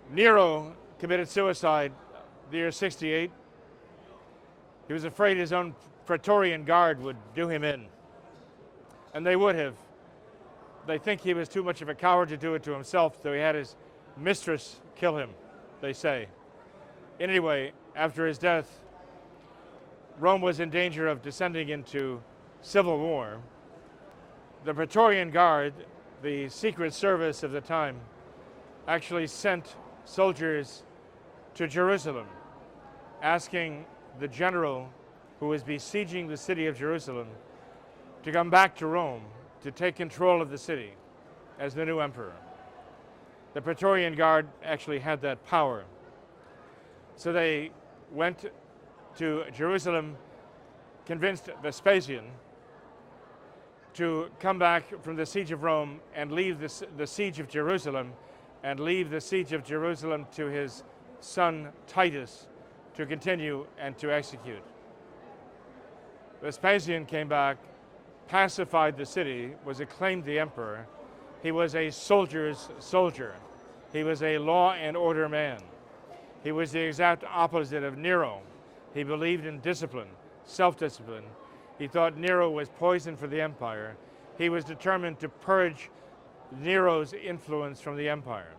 Nero committed suicide the year 68. He was afraid his own Praetorian Guard would do him in. And they would have. They think he was too much of a coward to do it to himself, so he had his mistress kill him, they say. Anyway, after his death, Rome was in danger of descending into civil war. The Praetorian Guard, the secret service of the time, actually sent soldiers to Jerusalem, asking the general who was besieging the city of Jerusalem to come back to Rome to take control of the city as the new emperor. The Praetorian Guard actually had that power. So they went to Jerusalem, convinced Vespasian to come back from the siege of Rome and leave the siege of Jerusalem, and leave the siege of Jerusalem to his son Titus to continue and to execute. Vespasian came back, pacified the city, was acclaimed the emperor. He was a soldier's soldier. He was a law and order man. He was the exact opposite of Nero. He believed in discipline, self-discipline. He thought Nero was poison for the empire. He was determined to purge Nero's influence from the empire.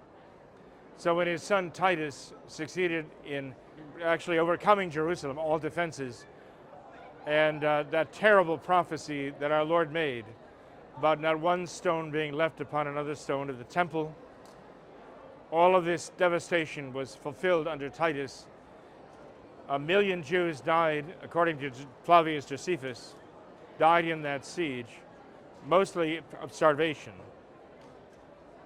So when his son Titus succeeded in actually overcoming Jerusalem, all defenses, and that terrible prophecy that our Lord made about not one stone being left upon another stone of the temple, all of this devastation was fulfilled under Titus. 1 million Jews died, according to Flavian Josephus, died in that siege, mostly of starvation.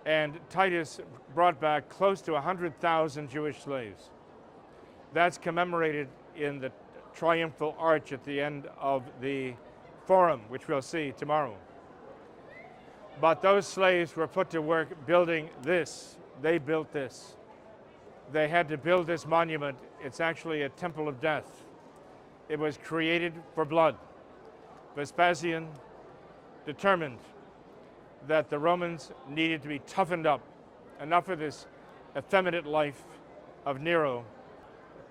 And Titus brought back close to 100,000 Jewish slaves. That's commemorated in the triumphal arch at the end of the forum, which we'll see tomorrow. But those slaves were put to work building this. They built this. They had to build this monument. It's actually a temple of death. It was created for blood. Vespasian determined that the Romans needed to be toughened up. Enough of this effeminate life of Nero.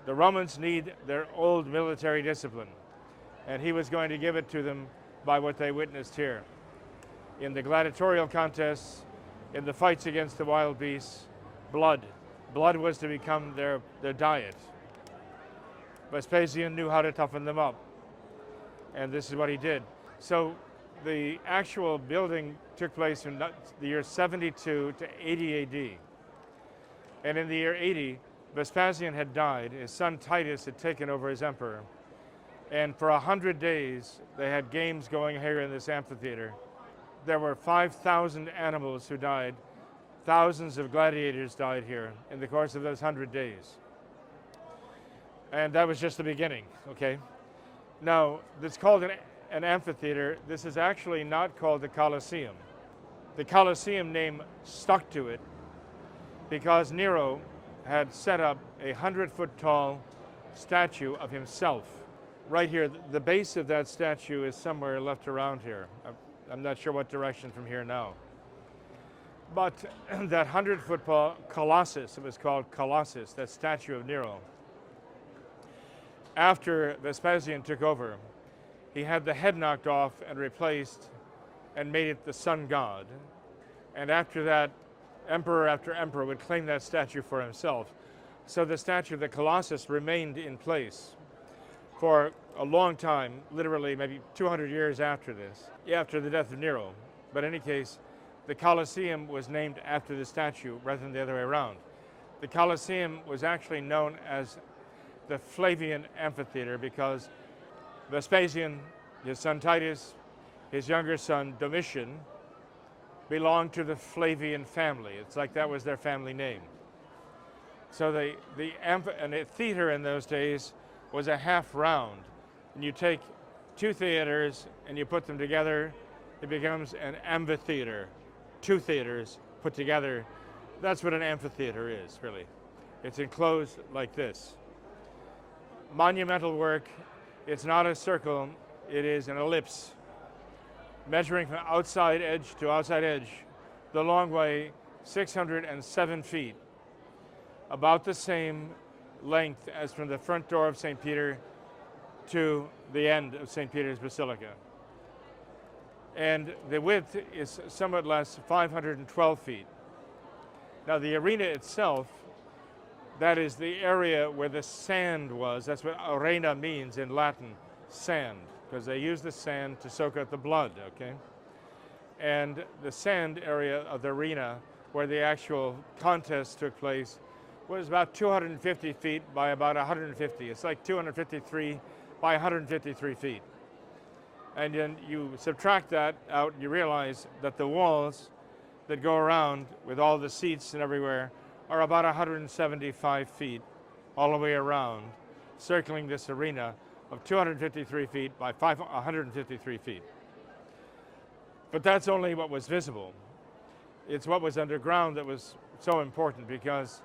The Romans need their old military discipline, and he was going to give it to them by what they witnessed here. In the gladiatorial contests, in the fights against the wild beasts, blood. Blood was to become their diet. Vespasian knew how to toughen them up, and this is what he did. So the actual building took place in the year 72 to 80 AD. And in the year 80, Vespasian had died. His son Titus had taken over as emperor. And for 100 days, they had games going here in this amphitheater. There were 5,000 animals who died. Thousands of gladiators died here in the course of those 100 days. And that was just the beginning, okay? Now, it's called an amphitheater. This is actually not called the Colosseum. The Colosseum name stuck to it because Nero had set up a 100-foot tall statue of himself. Right here, the base of that statue is somewhere left around here. I'm not sure what direction from here now. But that 100-foot tall Colossus, it was called Colossus, that statue of Nero. After Vespasian took over, he had the head knocked off and replaced and made it the sun god. And after that, emperor after emperor would claim that statue for himself. So the statue of the Colossus remained in place for a long time, literally maybe 200 years after this, after the death of Nero. But in any case, the Colosseum was named after the statue rather than the other way around. The Colosseum was actually known as the Flavian amphitheater because Vespasian, his son Titus, his younger son Domitian, belonged to the Flavian family. It's like that was their family name. So a theater in those days was a half round. And you take two theaters and you put them together, it becomes an amphitheater. Two theaters put together. That's what an amphitheater is, really. It's enclosed like this. Monumental work. It's not a circle, it is an ellipse, measuring from outside edge to outside edge, the long way, 607 feet. about the same length as from the front door of St. Peter to the end of St. Peter's Basilica. And the width is somewhat less, 512 feet. Now the arena itself, that is the area where the sand was. That's what arena means in Latin, sand, because they use the sand to soak out the blood, okay? And the sand area of the arena where the actual contest took place was about 250 feet by about 150. It's like 253 by 153 feet. And then you subtract that out, you realize that the walls that go around with all the seats and everywhere are about 175 feet all the way around, circling this arena of 253 feet by 153 feet. But that's only what was visible. It's what was underground that was so important because,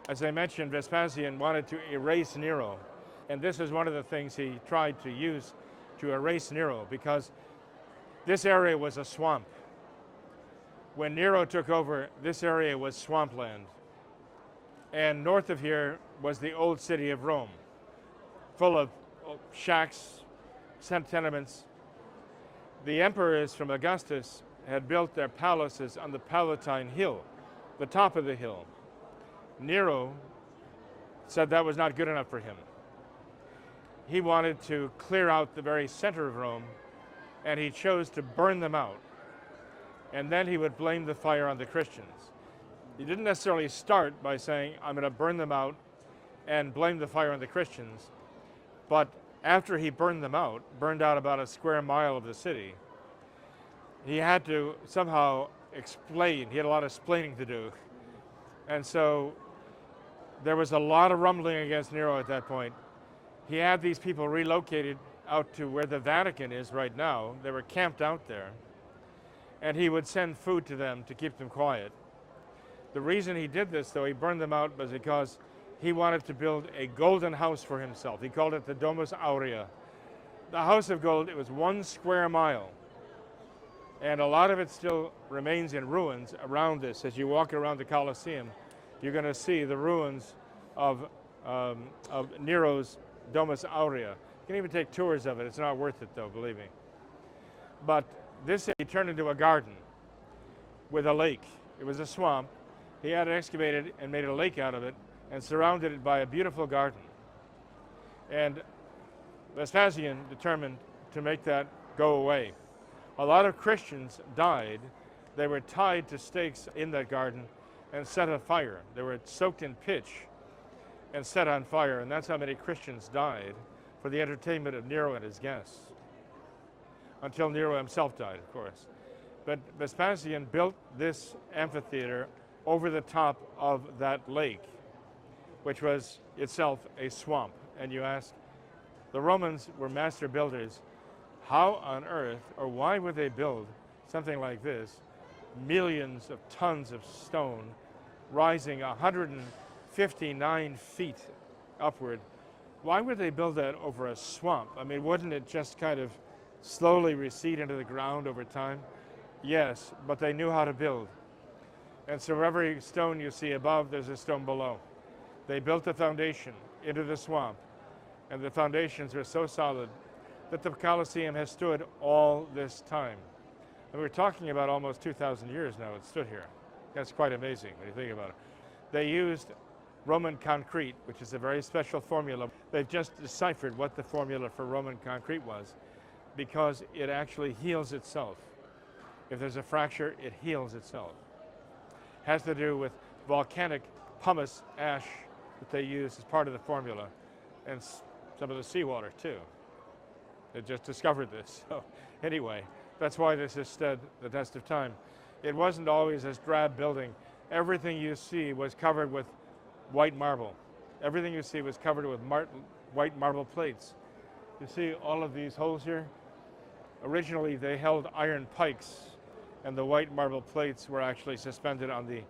as I mentioned, Vespasian wanted to erase Nero. And this is one of the things he tried to use to erase Nero, because this area was a swamp. When Nero took over, this area was swampland. And north of here was the old city of Rome, full of shacks, tenements. The emperors from Augustus had built their palaces on the Palatine Hill, the top of the hill. Nero said that was not good enough for him. He wanted to clear out the very center of Rome, and he chose to burn them out. And then he would blame the fire on the Christians. He didn't necessarily start by saying, I'm going to burn them out and blame the fire on the Christians. But after he burned them out, burned out about a square mile of the city, he had to somehow explain. He had a lot of explaining to do. And so there was a lot of rumbling against Nero at that point. He had these people relocated out to where the Vatican is right now. They were camped out there. And he would send food to them to keep them quiet. The reason he did this, though, he burned them out, was because he wanted to build a golden house for himself. He called it the Domus Aurea. The house of gold, it was 1 square mile. And a lot of it still remains in ruins around this. As you walk around the Colosseum, you're going to see the ruins of Nero's Domus Aurea. You can even take tours of it. It's not worth it, though, believe me. But this city turned into a garden with a lake. It was a swamp. He had it excavated and made a lake out of it and surrounded it by a beautiful garden. And Vespasian determined to make that go away. A lot of Christians died. They were tied to stakes in that garden and set afire. They were soaked in pitch and set on fire, and that's how many Christians died for the entertainment of Nero and his guests. Until Nero himself died, of course. But Vespasian built this amphitheater over the top of that lake, which was itself a swamp. And you ask, the Romans were master builders. How on earth, or why would they build something like this? Millions of tons of stone rising 159 feet upward. Why would they build that over a swamp? I mean, wouldn't it just kind of slowly recede into the ground over time? Yes, but they knew how to build. And so every stone you see above, there's a stone below. They built the foundation into the swamp, and the foundations were so solid that the Colosseum has stood all this time. And we're talking about almost 2,000 years now it stood here. That's quite amazing when you think about it. They used Roman concrete, which is a very special formula. They've just deciphered what the formula for Roman concrete was, because it actually heals itself. If there's a fracture, it heals itself. Has to do with volcanic pumice ash that they use as part of the formula, and some of the seawater too. They just discovered this. So anyway, that's why this has stood the test of time. It wasn't always this drab building. Everything you see was covered with white marble. Everything you see was covered with white marble plates. You see all of these holes here? Originally, they held iron pikes, and the white marble plates were actually suspended on the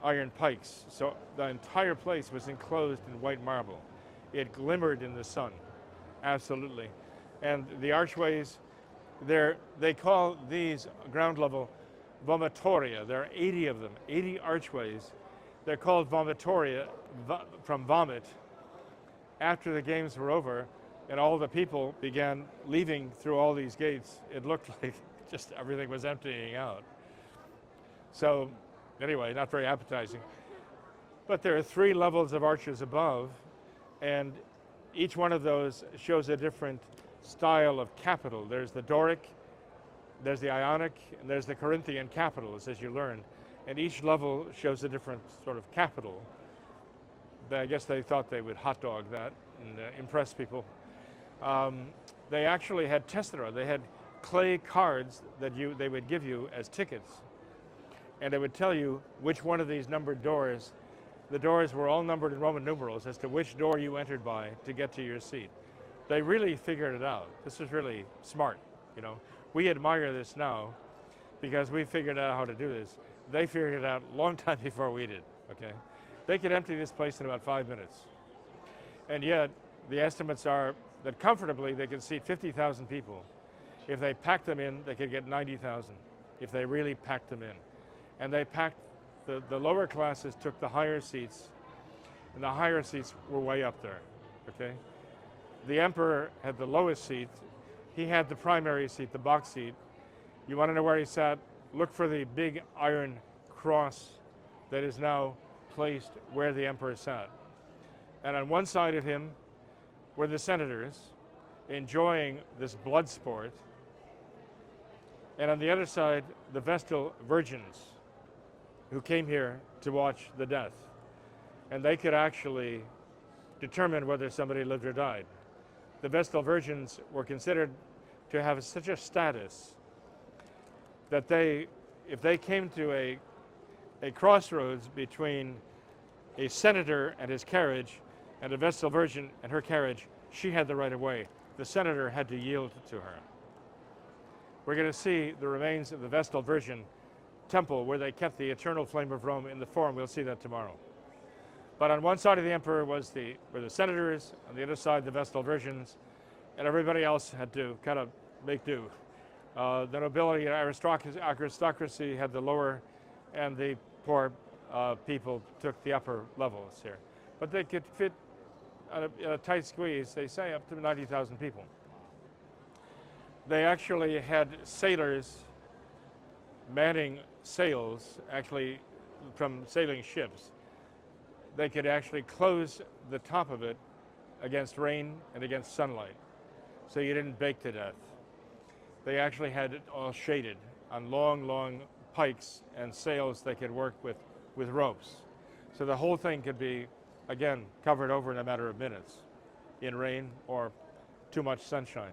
iron pikes. So the entire place was enclosed in white marble. It glimmered in the sun, absolutely. And the archways, they call these ground level vomitoria. There are 80 of them, 80 archways They're called vomitoria, from vomit. After the games were over and all the people began leaving through all these gates, it looked like just everything was emptying out. So anyway, not very appetizing. But there are 3 levels of arches above, and each one of those shows a different style of capital. There's the Doric, there's the Ionic, and there's the Corinthian capitals, as you learn. And each level shows a different sort of capital. I guess they thought they would hot dog that and impress people. They actually had tessera. They had clay cards that they would give you as tickets. And it would tell you which one of these numbered doors. The doors were all numbered in Roman numerals as to which door you entered by to get to your seat. They really figured it out. This was really smart, you know. We admire this now because we figured out how to do this. They figured it out a long time before we did, okay? They could empty this place in about 5 minutes. And yet, the estimates are that comfortably they could seat 50,000 people. If they packed them in, they could get 90,000 if they really packed them in. And they packed, the lower classes took the higher seats, and the higher seats were way up there, okay? The emperor had the lowest seat. He had the primary seat, the box seat. You want to know where he sat? Look for the big iron cross that is now placed where the emperor sat. And on one side of him were the senators enjoying this blood sport. And on the other side, the Vestal virgins who came here to watch the death. And they could actually determine whether somebody lived or died. The Vestal virgins were considered to have such a status that if they came to a crossroads between a senator and his carriage and a Vestal virgin and her carriage, she had the right of way. The senator had to yield to her. We're going to see the remains of the Vestal Virgin temple where they kept the eternal flame of Rome in the Forum. We'll see that tomorrow. But on one side of the emperor were the senators, on the other side the Vestal Virgins, and everybody else had to kind of make do. The nobility and aristocracy had the lower, and the poor people took the upper levels here. But they could fit, in a tight squeeze, they say, up to 90,000 people. They actually had sailors manning sails, actually from sailing ships. They could actually close the top of it against rain and against sunlight, so you didn't bake to death. They actually had it all shaded on long, long pikes and sails they could work with ropes. So the whole thing could be, again, covered over in a matter of minutes in rain or too much sunshine.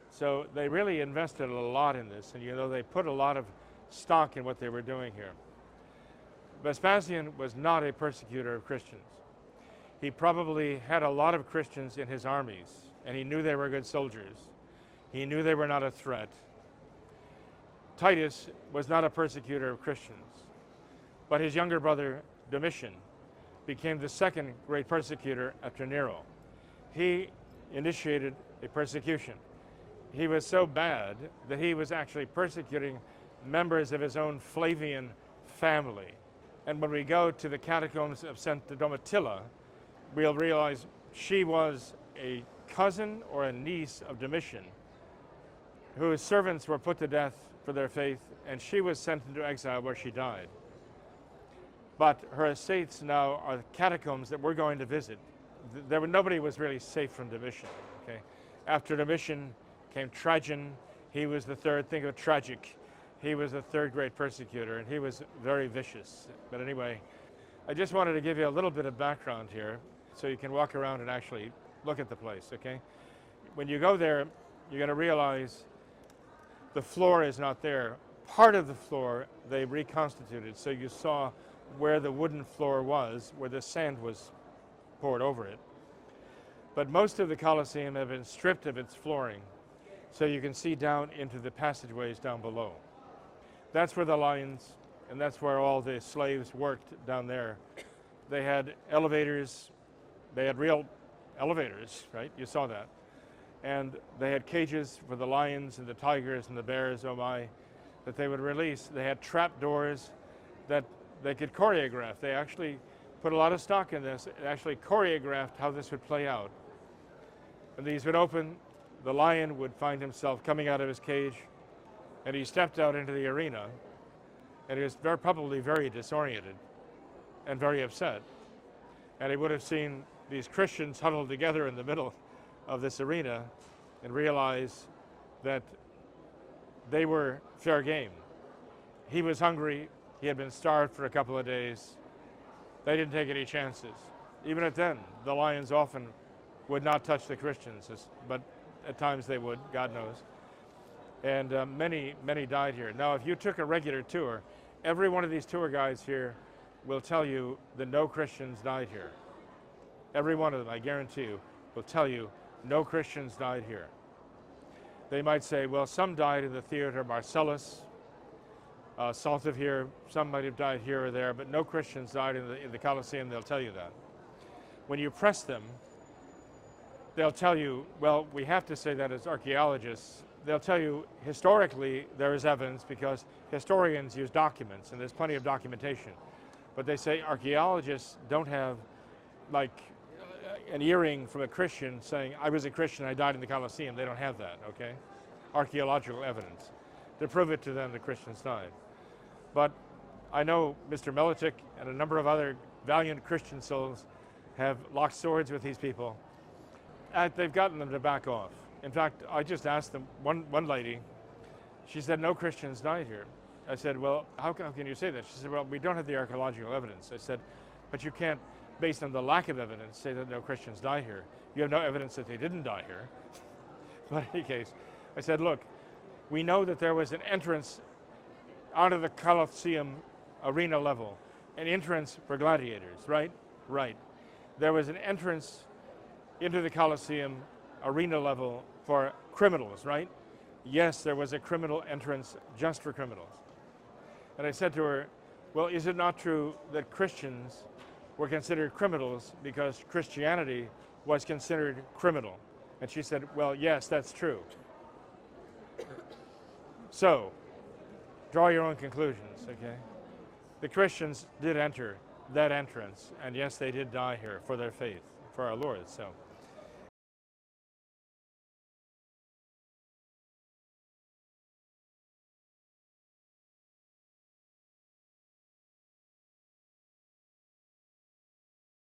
So they really invested a lot in this, and you know, they put a lot of stock in what they were doing here. Vespasian was not a persecutor of Christians. He probably had a lot of Christians in his armies, and he knew they were good soldiers. He knew they were not a threat. Titus was not a persecutor of Christians, but his younger brother, Domitian, became the second great persecutor after Nero. He initiated a persecution. He was so bad that he was actually persecuting members of his own Flavian family. And when we go to the catacombs of St. Domitilla, we'll realize she was a cousin or a niece of Domitian, whose servants were put to death for their faith, and she was sent into exile where she died. But her estates now are the catacombs that we're going to visit. Nobody was really safe from Domitian. Okay? After Domitian came Trajan. He was the third. Think of tragic. He was the third great persecutor, and he was very vicious. But anyway, I just wanted to give you a little bit of background here so you can walk around and actually look at the place, okay? When you go there, you're going to realize the floor is not there. Part of the floor they reconstituted, so you saw where the wooden floor was, where the sand was poured over it. But most of the Colosseum have been stripped of its flooring, so you can see down into the passageways down below. That's where the lions, and that's where all the slaves worked down there. They had elevators, they had real elevators, right? You saw that. And they had cages for the lions and the tigers and the bears, oh my, that they would release. They had trap doors that they could choreograph. They actually put a lot of stock in this. They actually choreographed how this would play out. When these would open, the lion would find himself coming out of his cage, and he stepped out into the arena, and he was probably very disoriented and very upset. And he would have seen these Christians huddled together in the middle of this arena and realized that they were fair game. He was hungry. He had been starved for a couple of days. They didn't take any chances. Even at then, the lions often would not touch the Christians, but at times they would, God knows. And many died here. Now, if you took a regular tour, every one of these tour guides here will tell you that no Christians died here. Every one of them, I guarantee you, will tell you no Christians died here. They might say, well, some died in the theater Marcellus, south of here. Some might have died here or there, but no Christians died in the Colosseum. They'll tell you that. When you press them, they'll tell you, well, we have to say that as archaeologists. They'll tell you historically there is evidence because historians use documents, and there's plenty of documentation. But they say archaeologists don't have like an earring from a Christian saying, I was a Christian, I died in the Colosseum. They don't have that, okay? Archaeological evidence to prove it to them that Christians died. But I know Mr. Melitik and a number of other valiant Christian souls have locked swords with these people. And they've gotten them to back off. In fact, I just asked them, one lady, she said, no Christians died here. I said, well, how can you say that? She said, well, we don't have the archaeological evidence. I said, but you can't, based on the lack of evidence, say that no Christians died here. You have no evidence that they didn't die here. But in any case, I said, look, we know that there was an entrance out of the Colosseum arena level, an entrance for gladiators, right? Right. There was an entrance into the Colosseum arena level for criminals, right? Yes, there was a criminal entrance just for criminals. And I said to her, well, is it not true that Christians were considered criminals because Christianity was considered criminal? And she said, well, yes, that's true. So, draw your own conclusions, okay? The Christians did enter that entrance, and yes, they did die here for their faith, for our Lord, so.